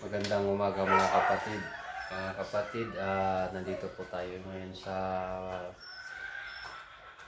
Magandang umaga mga kapatid. Mga kapatid, nandito po tayo ngayon sa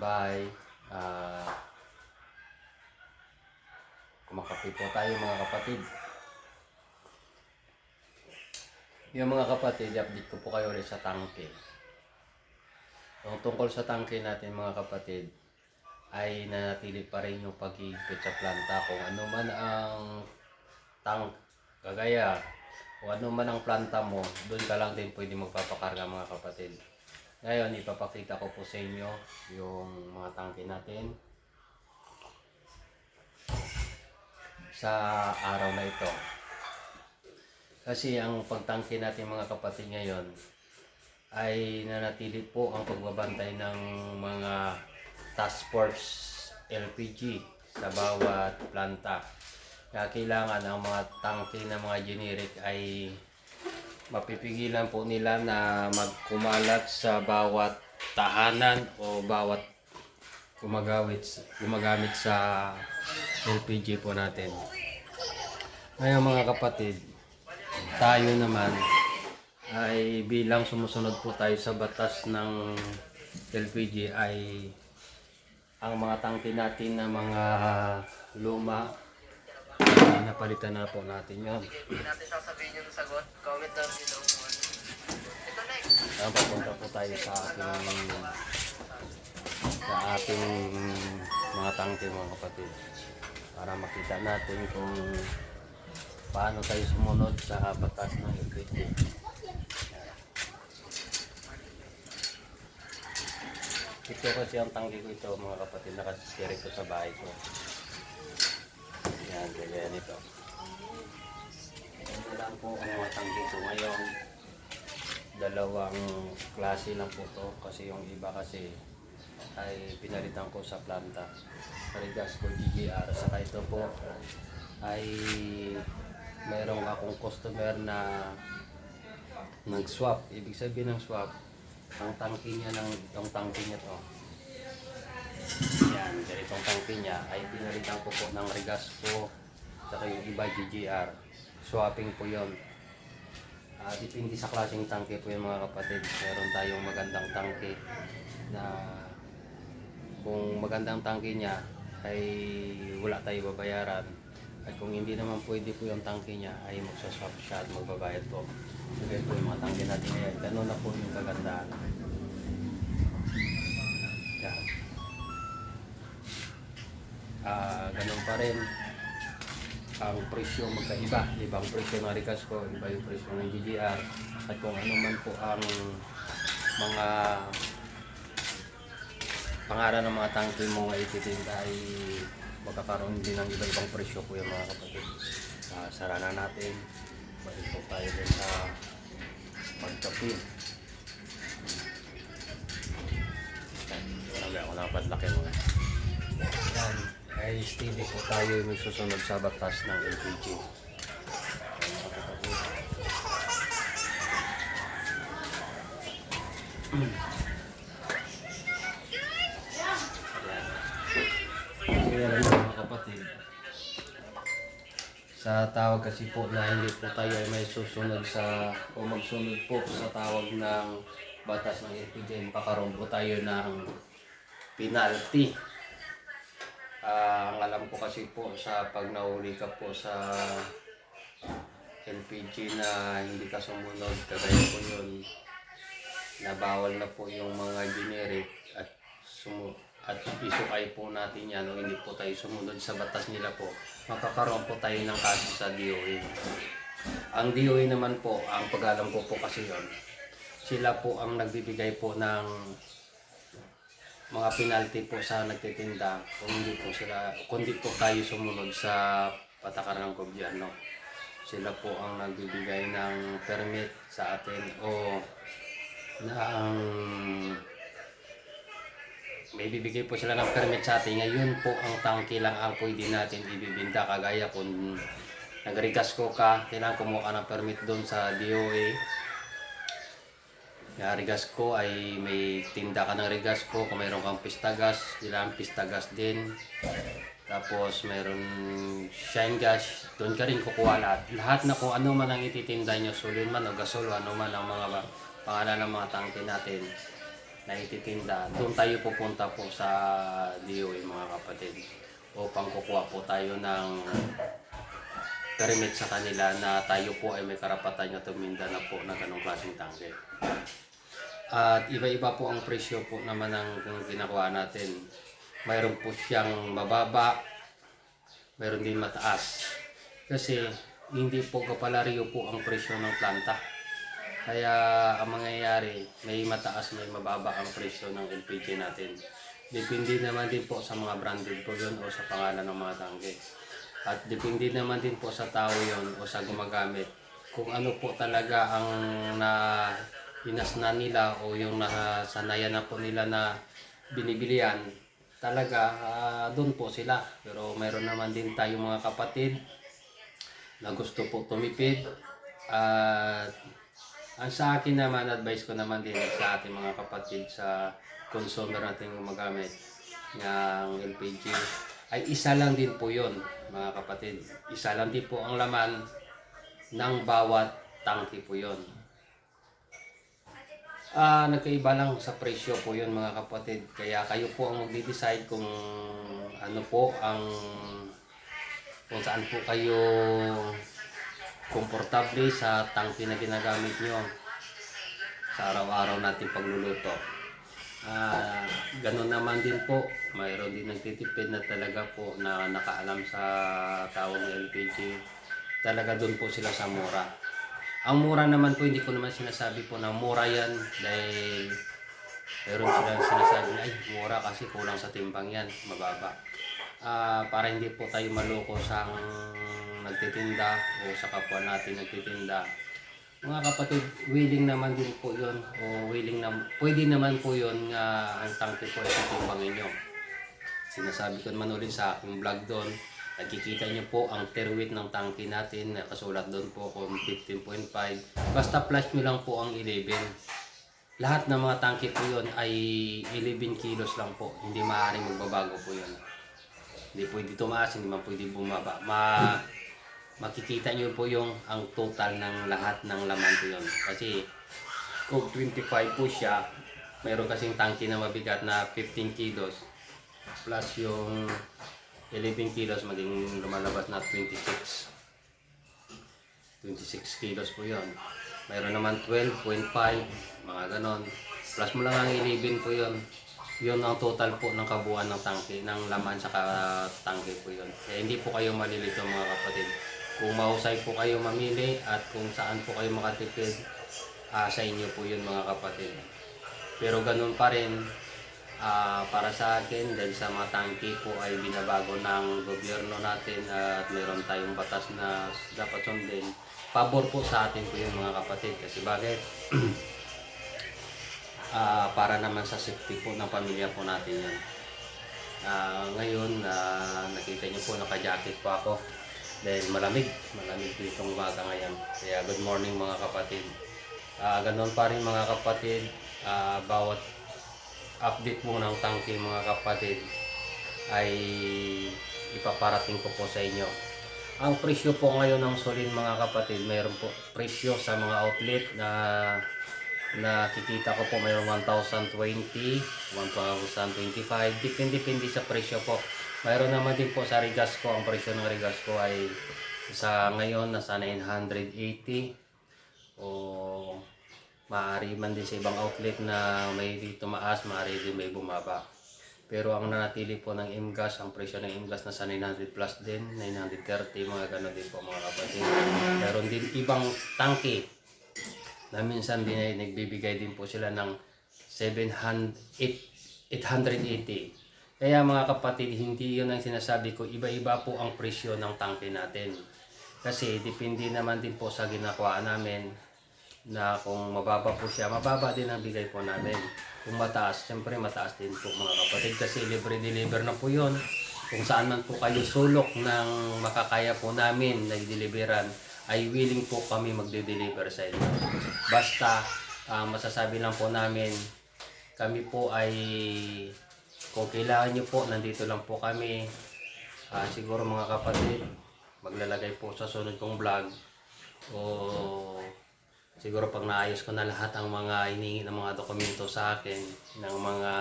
bahay. Kumakape po tayo mga kapatid. Yung mga kapatid, update ko po kayo ulit sa tangke. Yung tungkol sa tangke natin mga kapatid, ay nanatili pa rin yung pag-iigpit sa planta. Kung ano man ang kagaya, kung ano man ang planta mo, doon ka lang din pwede magpapakarga mga kapatid. Ngayon, ipapakita ko po sa inyo yung mga tangke natin sa araw na ito. Kasi ang pagtangke natin mga kapatid ngayon ay nanatili po ang pagbabantay ng mga task force LPG sa bawat planta. Kaya kailangan ang mga tangke na mga generic ay mapipigilan po nila na magkumalat sa bawat tahanan o bawat gumagamit sa LPG po natin. Ngayon mga kapatid, tayo naman ay bilang sumusunod po tayo sa batas ng LPG ay ang mga tangke natin na mga luma ay napalitan na po natin yun. Hindi natin sasabihin yung sagot. Comment down below kung ano. Ito next. Papunta po tayo sa ating mga tangke mga kapatid para makita natin kung paano tayo sumunod sa batas ng LPG. Ito kasi ang tangke ko ito mga kapatid, nakasisiri ko sa bahay ko. Yan, gaya nito. Ito lang po ang mga tangke ko ngayon. Dalawang klase lang po to kasi yung iba kasi ay pinalitan ko sa planta. Rigasco GGR. Saka ito po ay mayroong akong customer na nag-swap. Ibig sabihin ng swap, ang tangke niya itong tangke niya to. Yan, ganitong tangke niya ay pinalitan ko po ng Rigasco. Saka yung iba GGR. Swapping po yon. Depende sa klaseng tangke po yung mga kapatid. Meron tayong magandang tangke na kung magandang tangke niya ay wala tayo babayaran. At kung hindi naman pwede po yung tangke niya ay magsaswap siya at magbabayad po. Kaya po yung mga tangke natin ngayon. Ganun na po yung kagandahan. Yan. Ganun pa rin. Ang presyo magkaiba, ibang presyo ng Rigasco, iba yung presyo ng GGR, at kung ano man po ang mga pangalan ng mga tangke mo nga ititinda ay magkakaroon din ng iba-ibang presyo po yung mga kapatid. Sara na natin, balik po tayo din sa pagkapi. Marami ako napadlaki mo. Yan. Ay steady po tayo may susunod sa batas ng LPG. Kaya rin mga kapatid, sa tawag kasi po na hindi po tayo ay may susunod sa o magsunod po sa tawag ng batas ng LPG, pakaroon po tayo ng penalty. Ang alam ko kasi po sa pag nahuli ka po sa LPG na hindi ka sumunod, kagaya po yun na bawal na po yung mga generic at isukay po natin yan o hindi po tayo sumunod sa batas nila po, makakaroon po tayo ng kaso sa DOE. Ang DOE naman po, ang pag-alam ko po kasi yun, sila po ang nagbibigay po ng mga penalty po sa nagtitinda kung hindi po tayo sumunod sa patakaran ng gobyerno. Sila po ang nagbibigay ng permit sa atin o may bibigay po sila ng permit sa atin. Ngayon po ang tangke lang ang pwede natin ibibinta, kagaya kung nag-Rigasco ka, kailangan kumuha ka ng permit doon sa DOE. Rigasco ay may tinda ka ng Rigasco, kung mayroon kang pistagas, kailangan pistagas din. Tapos meron shine gas, doon ka rin kukuha lahat. Lahat na kung ano man ang ititinda nyo, sulin man o gasol, ano man ang mga pangalan ng mga tangke natin na ititinda, doon tayo pupunta po sa DOE mga kapatid. Upang kukuha po tayo ng permit sa kanila na tayo po ay may karapatan nyo tuminda na po ng ganong klaseng tangke. At iba-iba po ang presyo po naman ng ginakuha natin. Mayroon po siyang mababa, mayroon din mataas. Kasi hindi po kapalaryo po ang presyo ng planta. Kaya ang mangyayari, may mataas, may mababa ang presyo ng LPG natin. Depende naman din po sa mga branded po yun o sa pangalan ng mga tangke. At depende naman din po sa tao yon o sa gumagamit. Kung ano po talaga ang inasna nila o yung nasanayan na po nila na binibilian, talaga doon po sila. Pero mayroon naman din tayo mga kapatid na gusto po tumipid. At ang sa akin naman, advice ko naman din sa ating mga kapatid sa consumer natin gumagamit ng LPG, ay isa lang din po yon mga kapatid. Isa lang din po ang laman ng bawat tangke po yon. Nagkaiba lang sa presyo po yun mga kapatid. Kaya kayo po ang magde-decide kung ano po ang kung saan po kayo komportable sa tangke na ginagamit nyo sa araw-araw natin pagluluto. Ganun naman din po, mayroon din nagtitipid na talaga po na nakaalam sa tawag ng LPG. Talaga doon po sila sa mura. Ang mura naman po, hindi ko naman sinasabi po na mura yan dahil meron silang sinasabi na ay mura kasi kulang sa timbang yan, mababa. Para hindi po tayo maloko sa nagtitinda o sa kapwa natin nagtitinda. Mga kapatid, willing naman din po yun o pwede naman po yun nga ang tangke po ay titimbangin nyo. Sinasabi ko naman ulit sa aking vlog doon, nakikita nyo po ang tear weight ng tangke natin, nakasulat doon po kung 15.5. Basta flash nyo lang po ang 11. Lahat ng mga tangke po yun ay 11 kilos lang po, hindi maaaring magbabago po yun. Hindi pwede tumaas, hindi man pwede bumaba. Makikita nyo po yung ang total ng lahat ng laman po yun. Kasi kung 25 po siya, mayroon kasing tangke na mabigat na 15 kilos plus yung 11 kilos maging lumalabas na 26 kilos po yun. Mayroon naman 12.5, mga ganon. Plus mo lang ang 11 po yun. Yun ang total po ng kabuuan ng tangke, ng laman sa tangke po yun. Kaya hindi po kayo malilito mga kapatid. Kung mahusay po kayo mamili at kung saan po kayo makatipid, sa inyo po yun mga kapatid. Pero ganun pa rin, para sa akin, dahil sa mga tangke po ay binabago ng gobyerno natin at mayroon tayong batas na dapat sundin, pabor po sa atin po yun mga kapatid. Kasi bakit? Para naman sa safety po ng pamilya po natin yan. Ngayon, nakita nyo po, naka-jacket po ako. Dahil malamig po itong umaga ngayon. Kaya good morning mga kapatid. Ganon pa rin mga kapatid, bawat update mo ng tangke mga kapatid ay ipaparating ko po sa inyo. Ang presyo po ngayon ng sulin mga kapatid, mayroon po presyo sa mga outlet na nakikita ko po, mayroon 1,020, 1,025, depende sa presyo po. Mayroon naman din po sa Regasco, ang presyo ng Regasco ay sa ngayon nasa 980 o maaari man din sa ibang outlet na may tumaas, maaari din may bumaba. Pero ang nanatili po ng IMGAS, ang presyo ng IMGAS nasa 900 plus din, 930, mga gano'n din po mga kapatid. Mayroon din ibang tangke na minsan din ay nagbibigay din po sila ng 880. Kaya mga kapatid, hindi yun ang sinasabi ko, iba-iba po ang presyo ng tangke natin. Kasi depende naman din po sa ginakuhaan namin na kung mababa po siya, mababa din ang bigay po namin. Kung mataas, siyempre mataas din po mga kapatid kasi libre-deliver na po yun. Kung saan man po kayo sulok ng makakaya po namin na i-deliveran, ay willing po kami magde-deliver sa inyo. Basta masasabi lang po namin, kami po ay kung kailangan nyo po, nandito lang po kami. Siguro mga kapatid, maglalagay po sa sunod kong vlog o siguro pag naayos ko na lahat ang mga hinihingi ng mga dokumento sa akin ng mga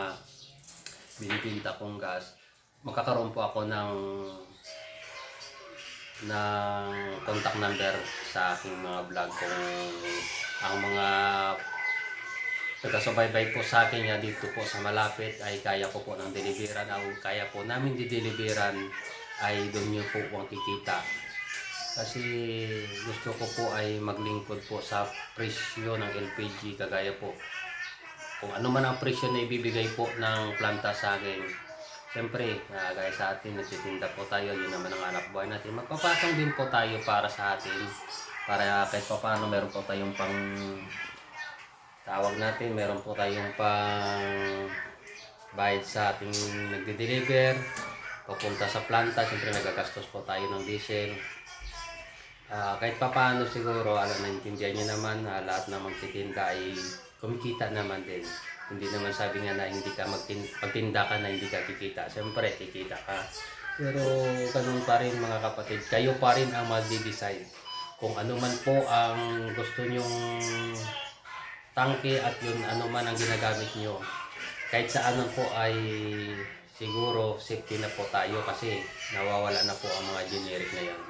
binibinta kong gas, magkakaroon po ako ng contact number sa aking mga vlog kung ang mga taga-subaybay po sa akin nga dito po sa malapit ay kaya ko po ng deliveran o kaya po namin dideliveran ay doon nyo po ang kikita. Kasi gusto ko po ay maglingkod po sa presyo ng LPG kagaya po. Kung ano man ang presyo na ibibigay po ng planta sa akin, siyempre, gaya sa atin, nagtitinda po tayo, yun naman ang anak buhay natin. Magpapatong din po tayo para sa atin, para kahit pa paano meron po tayong pang tawag natin, meron po tayong pang bayad sa ating nagde-deliver, papunta sa planta, siyempre nagagastos po tayo ng diesel. Kahit pa paano siguro, naintindihan nyo naman, lahat na magtitinda ay kumikita naman din. Hindi naman sabi nga na hindi ka magtinda ka na hindi ka kikita. Siyempre, kikita ka. Pero ganun pa rin mga kapatid, kayo pa rin ang magde-decide kung ano man po ang gusto nyong tangke at yun ano man ang ginagamit nyo. Kahit saan po ay siguro safety na po tayo kasi nawawala na po ang mga generic na yan.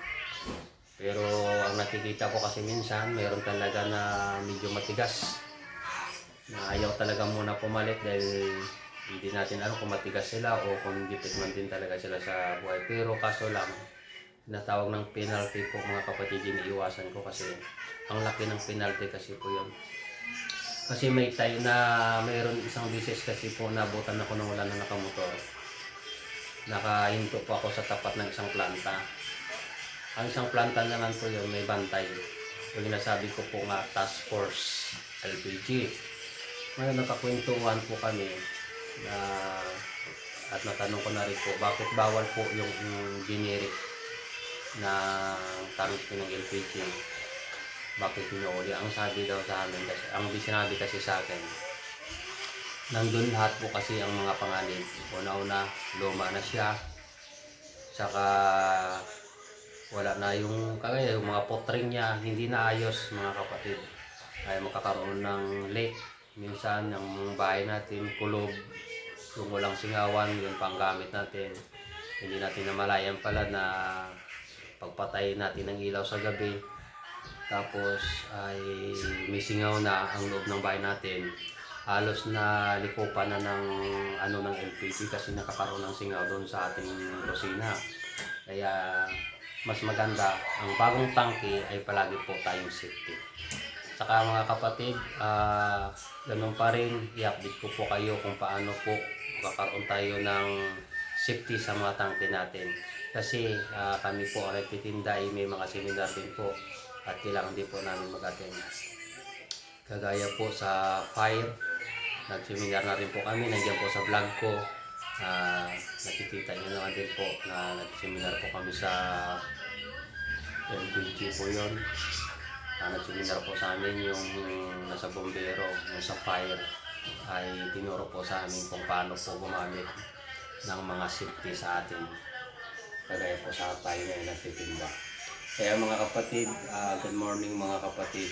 Pero ang nakikita ko kasi minsan, mayroon talaga na medyo matigas. Na ayaw talaga muna pumalit dahil hindi natin alam kung matigas sila o kung gipit man din talaga sila sa buhay. Pero kaso lang, natawag ng penalty po mga kapatid, iniiwasan ko kasi ang laki ng penalty kasi po yun. Kasi may time na mayroon isang beses kasi po nabutan ako nung wala na nakamotor. Nakahinto po ako sa tapat ng isang planta. Ang isang planta naman po yun, may bantay. Yung nasabi ko po nga, Task Force LPG. Ngayon nakakwentuhan po kami na, at natanong ko na rin po, bakit bawal po yung generic na tangke ng LPG? Bakit pinuuli? Ang sabi daw sa amin, kasi, ang sinabi kasi sa akin, nandun lahat po kasi ang mga panganib. Una-una, luma na siya. Saka wala na yung kagaya, yung mga potring niya, hindi na ayos mga kapatid. Ay makakaroon ng leak. Minsan yung bahay natin, kulob, yung walang singawan, yung panggamit natin. Hindi natin namalayan pala na pagpatay natin ng ilaw sa gabi. Tapos ay may singaw na ang loob ng bahay natin. Halos na likupan na ng LPG kasi nakakaroon ng singaw doon sa ating kusina. Kaya mas maganda, ang bagong tangke ay palagi po tayong safety. Saka mga kapatid, ganun pa rin, i-update ko po kayo kung paano po magkakaroon tayo ng safety sa mga tangke natin. Kasi kami po ang nagtitinda ay may mga seminar din po at kailangan din po namin mag-attend. Kagaya po sa fire, nag-seminar na rin po kami, nandiyan po sa vlog ko. Nakikita nyo naman din po na nag-seminar po kami sa LPG po yun. Nag-seminar po sa amin yung nasa bombero, yung sa fire, ay tinuro po sa amin kung paano po gumamit ng mga safety sa atin. Kagaya po sa tayo na nagtitinda. Kaya mga kapatid, good morning mga kapatid.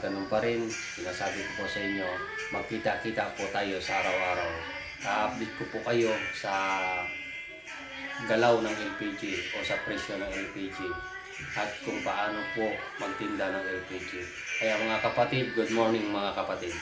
Ganun pa rin, sinasabi ko po sa inyo, magkita-kita po tayo sa araw-araw. Update ko po kayo sa galaw ng LPG o sa presyo ng LPG at kung paano po magtinda ng LPG. Kaya mga kapatid, good morning mga kapatid.